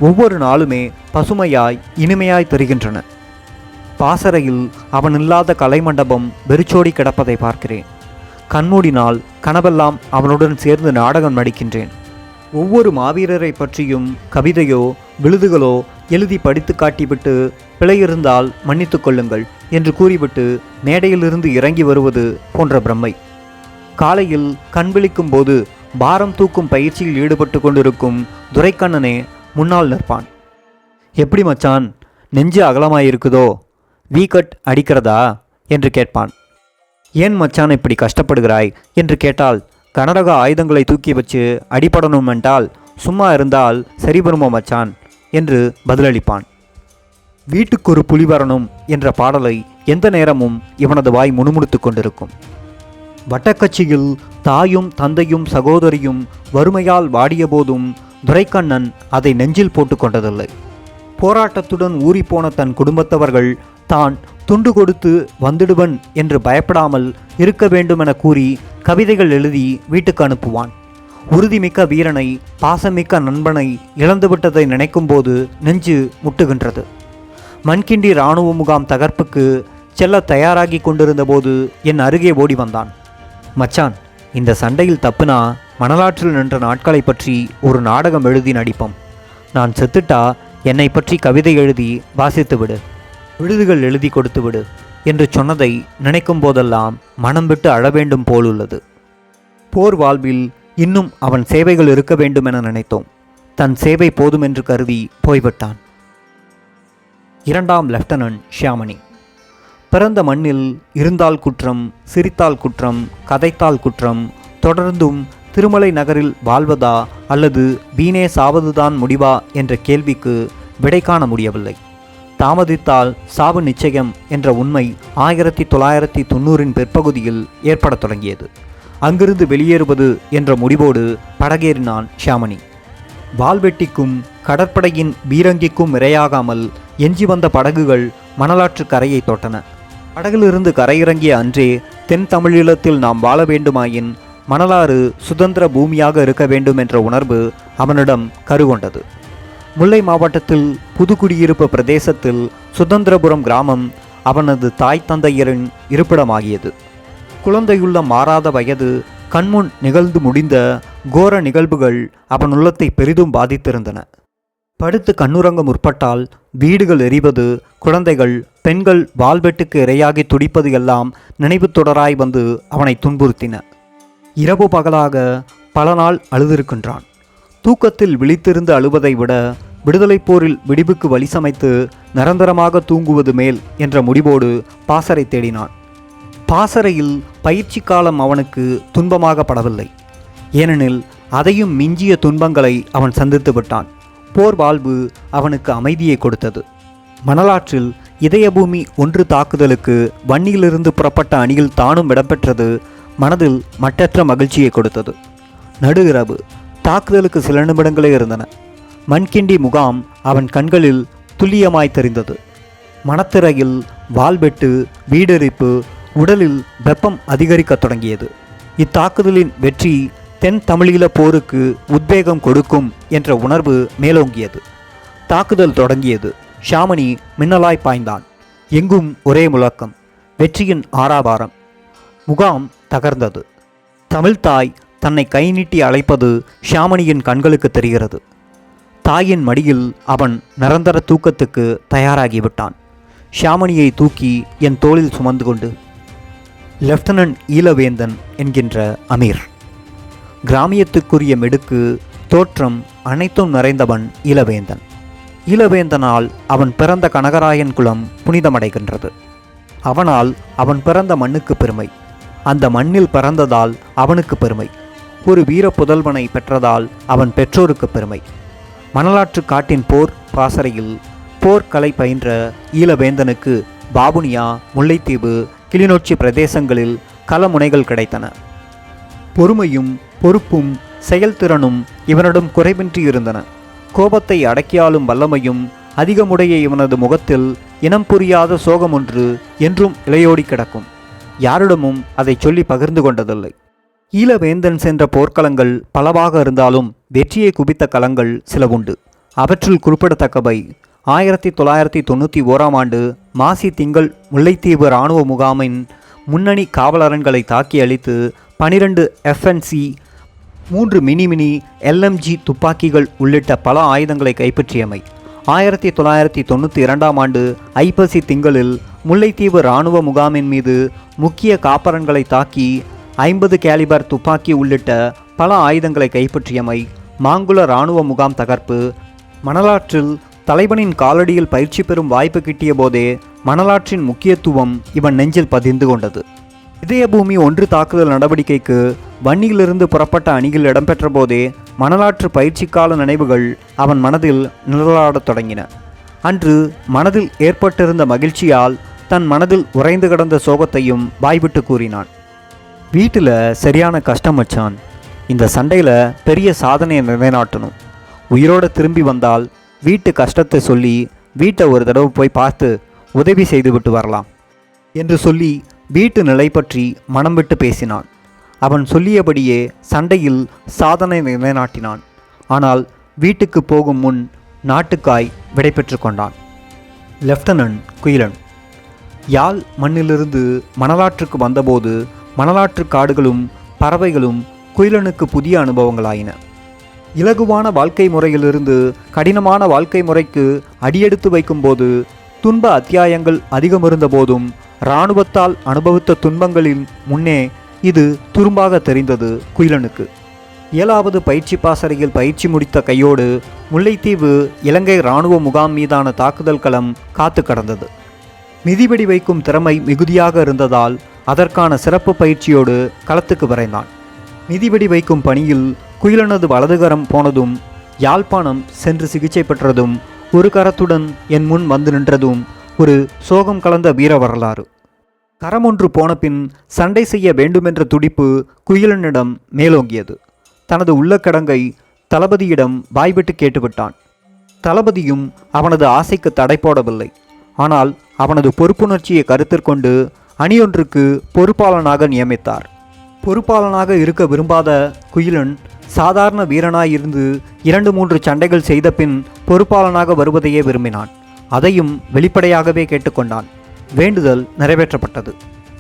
ஒவ்வொரு நாளுமே பசுமையாய் இனிமையாய் தெரிகின்றன. பாசறையில் அவன் இல்லாத கலைமண்டபம் வெறிச்சோடி கிடப்பதை பார்க்கிறேன். கண்மூடினால் கனவெல்லாம் அவனுடன் சேர்ந்து நாடகம் நடிக்கின்றேன். ஒவ்வொரு மாவீரரை பற்றியும் கவிதையோ விழுதுகளோ எழுதி படித்து காட்டிவிட்டு பிழையிருந்தால் மன்னித்து கொள்ளுங்கள் என்று கூறிவிட்டு மேடையிலிருந்து இறங்கி வருவது போன்ற பிரம்மை. காலையில் கண் விழிக்கும் போது பாரம் தூக்கும் பயிற்சியில் ஈடுபட்டு கொண்டிருக்கும் துரைக்கண்ணனே முன்னால் நிற்பான். எப்படி மச்சான், நெஞ்சு அகலமாயிருக்குதோ, வீக்கட் அடிக்கிறதா என்று கேட்பான். ஏன் மச்சான் இப்படி கஷ்டப்படுகிறாய் என்று கேட்டால், கனரக ஆயுதங்களை தூக்கி வச்சு அடிபடணும் என்றால் சும்மா இருந்தால் சரி வருமோ மச்சான் என்று பதிலளிப்பான். வீட்டுக்கொரு புலி வரணும் என்ற பாடலை எந்த நேரமும் இவனது வாய் முணுமுணுத்து கொண்டிருக்கும். வட்டக்கட்சியில் தாயும் தந்தையும் சகோதரியும் வறுமையால் வாடிய போதும் துரைக்கண்ணன் அதை நெஞ்சில் போட்டு கொண்டதில்லை. போராட்டத்துடன் ஊறிப்போன தன் குடும்பத்தவர்கள் தான் துண்டு கொடுத்து வந்துடுவன் என்று பயப்படாமல் இருக்க வேண்டுமென கூறி கவிதைகள் எழுதி வீட்டுக்கு அனுப்புவான். உறுதிமிக்க வீரனை, பாசமிக்க நண்பனை இழந்துவிட்டதை நினைக்கும்போது நெஞ்சு முட்டுகின்றது. மண்கிண்டி இராணுவ முகாம் தகர்ப்புக்கு செல்ல தயாராகி கொண்டிருந்த போது என் அருகே ஓடி வந்தான். மச்சான், இந்த சண்டையில் தப்புனா மணலாற்றில் நின்ற நாட்களை பற்றி ஒரு நாடகம் எழுதி நடிப்போம். நான் செத்துட்டா என்னை பற்றி கவிதை எழுதி வாசித்து விடு, விடுதுகள் எழுதி கொடுத்து விடு என்று சொன்னதை நினைக்கும் போதெல்லாம் மனம் விட்டு அழ வேண்டும் போலுள்ளது. போர் வாழ்வில் இன்னும் அவன் சேவைகள் இருக்க வேண்டும் என நினைத்தோம். தன் சேவை போதுமென்று கருதி போய்விட்டான். 2ஆம் லெப்டினன்ட் ஷியாமணி. பிறந்த மண்ணில் இருந்தால் குற்றம், சிரித்தால் குற்றம், கதைத்தால் குற்றம், தொடர்ந்தும் திருமலை நகரில் வாழ்வதா அல்லது வீணே சாவதுதான் முடிவா என்ற கேள்விக்கு விடை காண முடியவில்லை. தாமதித்தால் சாவு நிச்சயம் என்ற உண்மை 1990 பிற்பகுதியில் ஏற்படத் தொடங்கியது. அங்கிருந்து வெளியேறுவது என்ற முடிவோடு படகேறினான் ஷியாமணி. வால்வெட்டிக்கும் கடற்படையின் பீரங்கிக்கும் இரையாகாமல் எஞ்சி வந்த படகுகள் மணலாற்று கரையை தொட்டன. படகிலிருந்து கரையிறங்கிய அன்றே தென் தமிழீழத்தில் நாம் வாழ வேண்டுமாயின் மணலாறு சுதந்திர பூமியாக இருக்க வேண்டும் என்ற உணர்வு அவனிடம் கருகொண்டது. முல்லை மாவட்டத்தில் புதுக்குடியிருப்பு பிரதேசத்தில் சுதந்திரபுரம் கிராமம் அவனது தாய் தந்தையரின் இருப்பிடமாகியது. குழந்தையுள்ள மாறாத வயது, கண்முன் நிகழ்ந்து முடிந்த கோர நிகழ்வுகள் அவன் உள்ளத்தை பெரிதும் பாதித்திருந்தன. படுத்து கண்ணுறங்க முற்பட்டால் வீடுகள் எரிவது, குழந்தைகள் பெண்கள் வால்வெட்டுக்கு இரையாகி துடிப்பது எல்லாம் நினைவு தொடராய் வந்து அவனை துன்புறுத்தின. இரவு பகலாக பல நாள் அழுதிருக்கின்றான். தூக்கத்தில் விழித்திருந்து அழுவதை விட விடுதலை போரில் விடிவுக்கு வழி சமைத்து நிரந்தரமாக தூங்குவது மேல் என்ற முடிவோடு பாசறை தேடினான். பாசறையில் பயிற்சி காலம் அவனுக்கு துன்பமாக படவில்லை. ஏனெனில் அதையும் மிஞ்சிய துன்பங்களை அவன் சந்தித்து விட்டான். போர் வாழ்வு அவனுக்கு அமைதியை கொடுத்தது. மணலாற்றில் இதயபூமி 1 தாக்குதலுக்கு வன்னியிலிருந்து புறப்பட்ட அணியில் தானும் இடம்பெற்றது மனதில் மட்டற்ற மகிழ்ச்சியை கொடுத்தது. நடு இரவு, தாக்குதலுக்கு சில நிமிடங்களே இருந்தன. மண்கிண்டி முகாம் அவன் கண்களில் துல்லியமாய் தெரிந்தது. மணத்திரையில் வால்வெட்டு, வீடெரிப்பு, உடலில் வெப்பம் அதிகரிக்கத் தொடங்கியது. இத்தாக்குதலின் வெற்றி தென் தமிழீழ போருக்கு உத்வேகம் கொடுக்கும் என்ற உணர்வு மேலோங்கியது. தாக்குதல் தொடங்கியது. ஷியாமணி மின்னலாய் பாய்ந்தான். எங்கும் ஒரே முழக்கம், வெற்றியின் ஆரவாரம். முகாம் தகர்ந்தது. தமிழ்தாய் தன்னை கை நீட்டி அழைப்பது ஷியாமணியின் கண்களுக்கு தெரிகிறது. தாயின் மடியில் அவன் நிரந்தர தூக்கத்துக்கு தயாராகிவிட்டான். ஷியாமணியை தூக்கி என் தோளில் சுமந்து கொண்டு, லெப்டினன்ட் ஈழவேந்தன் என்கின்ற அமீர். கிராமியத்துக்குரிய மிடுக்கு, தோற்றம் அனைத்தும் நிறைந்தவன் இளவேந்தன். இளவேந்தனால் அவன் பிறந்த கனகராயன் குலம் புனிதமடைகின்றது. அவனால் அவன் பிறந்த மண்ணுக்கு பெருமை, அந்த மண்ணில் பிறந்ததால் அவனுக்கு பெருமை, ஒரு வீர புதல்வனை பெற்றதால் அவன் பெற்றோருக்கு பெருமை. மணலாற்று காட்டின் போர் பாசறையில் போர்க்கலை பயின்ற ஈழவேந்தனுக்கு பாபுனியா, முல்லைத்தீவு, கிளிநொச்சி பிரதேசங்களில் களமுனைகள் கிடைத்தன. பொறுமையும் பொறுப்பும் செயல்திறனும் இவனிடம் குறைவின்றி இருந்தன. கோபத்தை அடக்கியாளும் வல்லமையும் அதிகமுடைய இவனது முகத்தில் இனம் புரியாத சோகமொன்று என்றும் இலையோடி கிடக்கும். யாரிடமும் அதை சொல்லி பகிர்ந்து கொண்டதில்லை. ஈழவேந்தன் சென்ற போர்க்களங்கள் பலவாக இருந்தாலும் வெற்றியை குவித்த களங்கள் சில உண்டு. அவற்றில் குறிப்பிடத்தக்கவை 1991ஆம் ஆண்டு மாசி திங்கள் முல்லைத்தீவு இராணுவ முகாமின் முன்னணி காவலரன்களை தாக்கி அழித்து 12 FNC, 3 மினி LMG துப்பாக்கிகள் உள்ளிட்ட பல ஆயுதங்களை கைப்பற்றியமை. 1992ஆம் ஆண்டு ஐப்பசி திங்களில் முல்லைத்தீவு இராணுவ முகாமின் மீது முக்கிய காப்பரன்களை தாக்கி 50 கேலிபர் துப்பாக்கி உள்ளிட்ட பல ஆயுதங்களை கைப்பற்றியமை. மாங்குள இராணுவ முகாம் தகர்ப்பு. மணலாற்றில் தலைவனின் காலடியில் பயிற்சி பெறும் வாய்ப்பு கிட்டிய போதே மணலாற்றின் முக்கியத்துவம் இவன் நெஞ்சில் பதிந்து கொண்டது. இதயபூமி 1 தாக்குதல் நடவடிக்கைக்கு வன்னியிலிருந்து புறப்பட்ட அணியில் இடம்பெற்ற போதே மணலாற்று பயிற்சிக்கால நினைவுகள் அவன் மனதில் நிழலாடத் தொடங்கின. அன்று மனதில் ஏற்பட்டிருந்த மகிழ்ச்சியால் தன் மனதில் உறைந்து கிடந்த சோகத்தையும் வாய்விட்டு கூறினான். வீட்டில் சரியான கஷ்டம் வச்சான். இந்த சண்டையில் பெரிய சாதனையை நிலைநாட்டணும். உயிரோடு திரும்பி வந்தால் வீட்டு கஷ்டத்தை சொல்லி வீட்டை ஒரு தடவை போய் பார்த்து உதவி செய்துவிட்டு வரலாம் என்று சொல்லி வீட்டு நிலை பற்றி மனம் விட்டு பேசினான். அவன் சொல்லியபடியே சண்டையில் சாதனை நிலைநாட்டினான். ஆனால் வீட்டுக்கு போகும் முன் நாட்டுக்காய் விடைபெற்று கொண்டான். லெப்டினன்ட் குயிலன் யாழ் மண்ணிலிருந்து மணலாற்றுக்கு வந்தபோது மணலாற்று காடுகளும் பறவைகளும் குயிலனுக்கு புதிய அனுபவங்களாயின. இலகுவான வாழ்க்கை முறையிலிருந்து கடினமான வாழ்க்கை முறைக்கு அடியெடுத்து வைக்கும்போது துன்ப அத்தியாயங்கள் அதிகமிருந்த போதும் இராணுவத்தால் அனுபவித்த துன்பங்களின் முன்னே இது துரும்பாக தெரிந்தது குயிலனுக்கு. 7வது பயிற்சி பாசறையில் பயிற்சி முடித்த கையோடு முல்லைத்தீவு இலங்கை இராணுவ முகாம் மீதான தாக்குதல் களம் காத்து கடந்தது. மிதிவெடி வைக்கும் திறமை மிகுதியாக இருந்ததால் அதற்கான சிறப்பு பயிற்சியோடு களத்துக்கு விரைந்தான். மிதிவெடி வைக்கும் பணியில் குயிலனது வலதுகரம் போனதும், யாழ்ப்பாணம் சென்று சிகிச்சை பெற்றதும், ஒரு கரத்துடன் என் முன் வந்து நின்றதும் ஒரு சோகம் கலந்த வீர வரலாறு. கரம் ஒன்று போன பின் சண்டை செய்ய வேண்டுமென்ற துடிப்பு குயிலனிடம் மேலோங்கியது. தனது உள்ளக்கடங்கை தளபதியிடம் வாய்விட்டு கேட்டுவிட்டான். தளபதியும் அவனது ஆசைக்கு தடை போடவில்லை. ஆனால் அவனது பொறுப்புணர்ச்சியை கருத்திற்கொண்டு அணியொன்றுக்கு பொறுப்பாளனாக நியமித்தார். பொறுப்பாளனாக இருக்க விரும்பாத குயிலன் சாதாரண வீரனாயிருந்து 2-3 சண்டைகள் செய்த பின் பொறுப்பாளனாக வருவதையே விரும்பினான். அதையும் வெளிப்படையாகவே கேட்டுக்கொண்டான். வேண்டுதல் நிறைவேற்றப்பட்டது.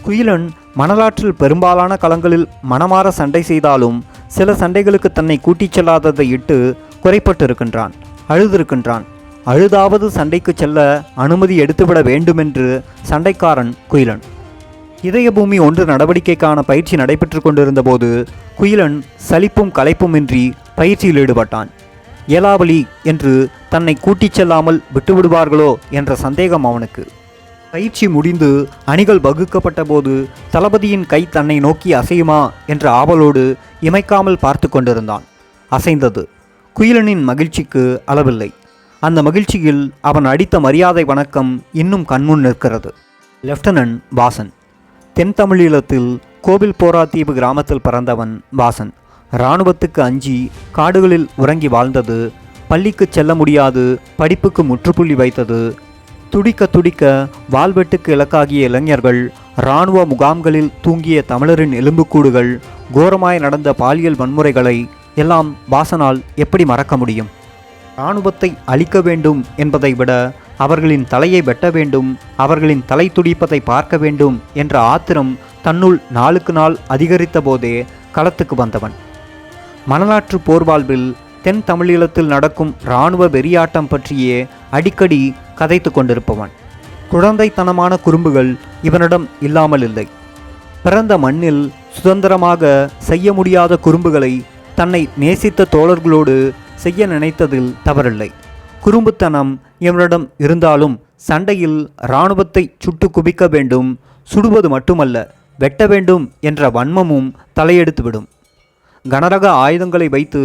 குயிலன் மணலாற்றில் பெரும்பாலான களங்களில் மனமாற சண்டை செய்தாலும் சில சண்டைகளுக்கு தன்னை கூட்டிச் செல்லாததை இட்டு குறைப்பட்டிருக்கின்றான், அழுதிருக்கின்றான். அழுதாவது சண்டைக்கு செல்ல அனுமதி எடுத்துவிட வேண்டுமென்று சண்டைக்காரன் குயிலன். இதயபூமி 1 நடவடிக்கைக்கான பயிற்சி நடைபெற்று கொண்டிருந்த போது குயிலன் சலிப்பும் களைப்புமின்றி பயிற்சியில் ஈடுபட்டான். ஏலாவலி என்று தன்னை கூட்டிச் செல்லாமல் விட்டுவிடுவார்களோ என்ற சந்தேகம் அவனுக்கு. பயிற்சி முடிந்து அணிகள் வகுக்கப்பட்ட போது தளபதியின் கை தன்னை நோக்கி அசையுமா என்ற ஆவலோடு இமைக்காமல் பார்த்து கொண்டிருந்தான். அசைந்தது. குயிலனின் மகிழ்ச்சிக்கு அளவில்லை. அந்த மகிழ்ச்சியில் அவன் அடித்த மரியாதை வணக்கம் இன்னும் கண்முன் நிற்கிறது. லெப்டினன்ட் வாசன். தென் தமிழீழத்தில் கோவில் போராத்தீவு கிராமத்தில் பிறந்தவன் வாசன். இராணுவத்துக்கு அஞ்சி காடுகளில் உறங்கி வாழ்ந்தது, பள்ளிக்கு செல்ல முடியாது படிப்புக்கு முற்றுப்புள்ளி வைத்தது, துடிக்க துடிக்க வாழ்வெட்டுக்கு இலக்காகிய இளைஞர்கள், இராணுவ முகாம்களில் தூங்கிய தமிழரின் எலும்புக்கூடுகள், கோரமாய் நடந்த பாலியல் வன்முறைகளை எல்லாம் வாசனால் எப்படி மறக்க முடியும்? இராணுவத்தை அழிக்க வேண்டும் என்பதை விட அவர்களின் தலையை வெட்ட வேண்டும், அவர்களின் தலை துடிப்பதை பார்க்க வேண்டும் என்ற ஆத்திரம் தன்னுள் நாளுக்கு நாள் அதிகரித்த போதே களத்துக்கு வந்தவன். மணலாற்று போர்வாழ்வில் தென் தமிழீழத்தில் நடக்கும் இராணுவ வெறியாட்டம் பற்றியே அடிக்கடி கதைத்து கொண்டிருப்பவன். குழந்தைத்தனமான குறும்புகள் இவனிடம் இல்லாமல் இல்லை. பிறந்த மண்ணில் சுதந்திரமாக செய்ய முடியாத குறும்புகளை தன்னை நேசித்த தோழர்களோடு செய்ய நினைத்ததில் தவறில்லை. குறும்புத்தனம் இவரிடம் இருந்தாலும் சண்டையில் இராணுவத்தை சுட்டு குவிக்க வேண்டும், சுடுவது மட்டுமல்ல வெட்ட வேண்டும் என்ற வன்மமும் தலையெடுத்துவிடும். கனரக ஆயுதங்களை வைத்து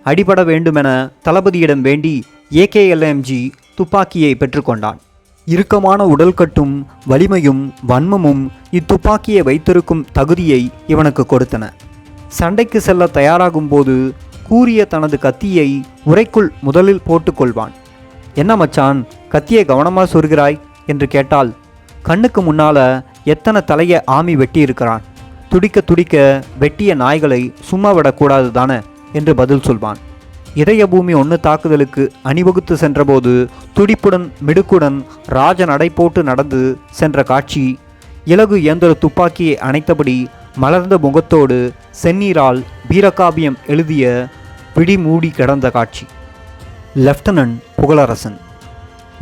அடிபட வேண்டுமென தளபதியிடம் வேண்டி AKLMG துப்பாக்கியை பெற்றுக்கொண்டான். இறுக்கமான உடல் கட்டும் வலிமையும் வன்மமும் இத்துப்பாக்கியை வைத்திருக்கும் தகுதியை இவனுக்கு கொடுத்தன. சண்டைக்கு செல்ல தயாராகும் போது கூரிய தனது கத்தியை உரைக்குள் முதலில் போட்டுக்கொள்வான். என்ன மச்சான், கத்தியை கவனமாக சொருகிறாய் என்று கேட்டால், கண்ணுக்கு முன்னால எத்தனை தலையை ஆமி வெட்டி இருக்கிறான், துடிக்க துடிக்க வெட்டிய நாய்களை சும்மா விடக்கூடாது தானே என்று பதில் சொல்வான். இதயபூமி 1 தாக்குதலுக்கு அணிவகுத்து சென்றபோது துடிப்புடன் மிடுக்குடன் ராஜ நடை போட்டு நடந்து சென்ற காட்சி, இலகு இயந்திர துப்பாக்கியை அணைத்தபடி மலர்ந்த முகத்தோடு செந்நீரால் வீரகாவியம் எழுதிய பிடி மூடி கிடந்த காட்சி. லெப்டினன்ட் புகழரசன்.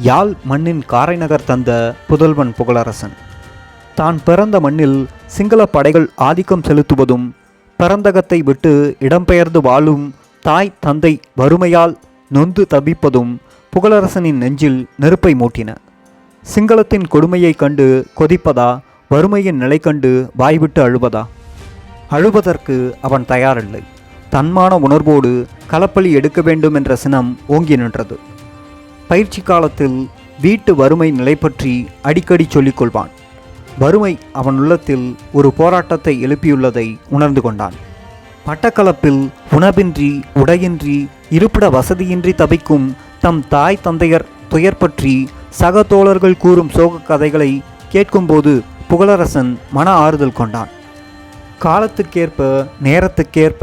யாழ் மண்ணின் காரைநகர் தந்த புதல்வன் புகழரசன். தான் பிறந்த மண்ணில் சிங்கள படைகள் ஆதிக்கம் செலுத்துவதும் பரந்தகத்தை விட்டு இடம்பெயர்ந்து வாழும் தாய் தந்தை வறுமையால் நொந்து தவிப்பதும் புகழரசனின் நெஞ்சில் நெருப்பை மூட்டின. சிங்களத்தின் கொடுமையை கண்டு கொதிப்பதா, வறுமையின் நிலை கண்டு வாய்விட்டு அழுவதா? அழுவதற்கு அவன் தயாரில்லை. தன்மான உணர்வோடு களப்பலி எடுக்க வேண்டும் என்ற சினம் ஓங்கி நின்றது. பயிற்சி காலத்தில் வீட்டு வறுமை நிலை பற்றி அடிக்கடி சொல்லிக்கொள்வான். வறுமை அவன் உள்ளத்தில் ஒரு போராட்டத்தை எழுப்பியுள்ளதை உணர்ந்து கொண்டான். பட்டக்களப்பில் உணவின்றி உடையின்றி இருப்பிட வசதியின்றி தவிக்கும் தம் தாய் தந்தையர் துயர் பற்றி சக தோழர்கள் கூறும் சோக கதைகளை கேட்கும்போது புகழரசன் மன ஆறுதல் கொண்டான். காலத்துக்கேற்ப நேரத்துக்கேற்ப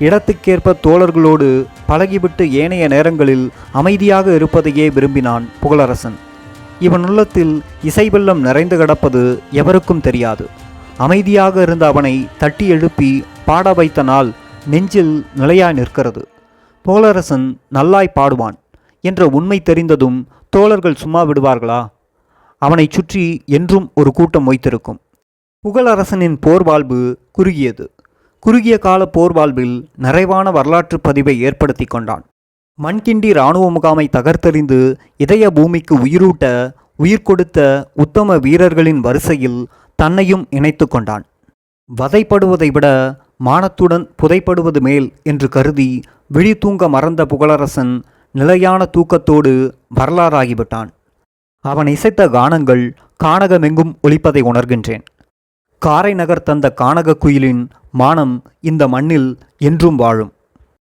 இடத்துக்கேற்ப தோழர்களோடு பழகிவிட்டு ஏனைய நேரங்களில் அமைதியாக இருப்பதையே விரும்பினான் புகழரசன். இவன் உள்ளத்தில் இசை வெள்ளம் நிறைந்து கிடப்பது எவருக்கும் தெரியாது. அமைதியாக இருந்த அவனை தட்டி எழுப்பி பாட வைத்த நாள் நெஞ்சில் நிலையாய் நிற்கிறது. புகழரசன் நல்லாய் பாடுவான் என்ற உண்மை தெரிந்ததும் தோழர்கள் சும்மா விடுவார்களா? அவனை சுற்றி என்றும் ஒரு கூட்டம் வைத்திருக்கும். புகழரசனின் போர்வாழ்வு குறுகியது. குறுகிய கால போர்வாழ்வில் நிறைவான வரலாற்று பதிவை ஏற்படுத்தி கொண்டான். மண்கிண்டி இராணுவ முகாமை தகர்த்தெறிந்து இதய பூமிக்கு உயிரூட்ட உயிர் கொடுத்த உத்தம வீரர்களின் வரிசையில் தன்னையும் இணைத்து கொண்டான். வதைப்படுவதை விட மானத்துடன் புதைப்படுவது மேல் என்று கருதி விழி தூங்க மறந்த புகழரசன் நிலையான தூக்கத்தோடு வரலாறாகிவிட்டான். அவன் இசைத்த கானங்கள் கானகமெங்கும் ஒலிப்பதை உணர்கின்றேன். காரைநகர் தந்த கானக குயிலின் மானம் இந்த மண்ணில் என்றும் வாழும்.